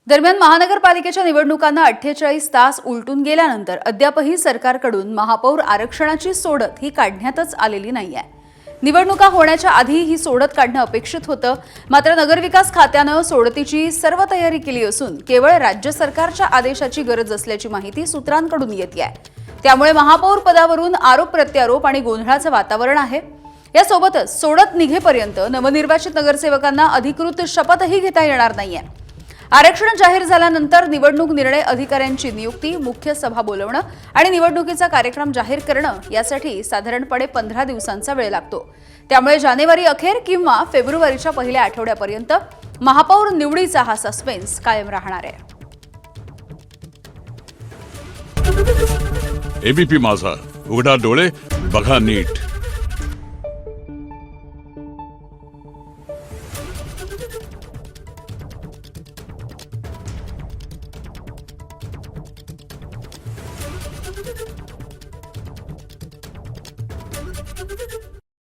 दरम्यान महानगरपालिकेच्या निवडणुकांना 48 तास उलटून गेल्यानंतर अद्यापही सरकारकडून महापौर आरक्षणाची सोडत ही काढण्यातच आलेली नाहीये। निवडणुका होण्याच्या आधी ही सोडत काढणं अपेक्षित होतं, मात्र नगरविकास खात्यानं सोडतीची सर्व तयारी केली असून केवळ राज्य सरकारच्या आदेशाची गरज असल्याची माहिती सूत्रांकडून येतेय। त्यामुळे महापौर पदावरून आरोप प्रत्यारोप आणि गोंधळाचं वातावरण आहे। यासोबतच सोडत निघेपर्यंत नवनिर्वाचित नगरसेवकांना अधिकृत शपथही घेता येणार नाहीये। आरक्षण जाहीर झाल्यानंतर निवडणूक निर्णय अधिकाऱ्यांची नियुक्ती, मुख्य सभा बोलवणं आणि निवडणुकीचा कार्यक्रम जाहीर करणं यासाठी साधारणपणे 15 दिवसांचा वेळ लागतो। त्यामुळे जानेवारी अखेर किंवा फेब्रुवारीच्या पहिल्या आठवड्यापर्यंत महापौर निवडीचा हा सस्पेन्स कायम राहणार आहे। एबीपी माझा, उघडा डोळे बघा नीट।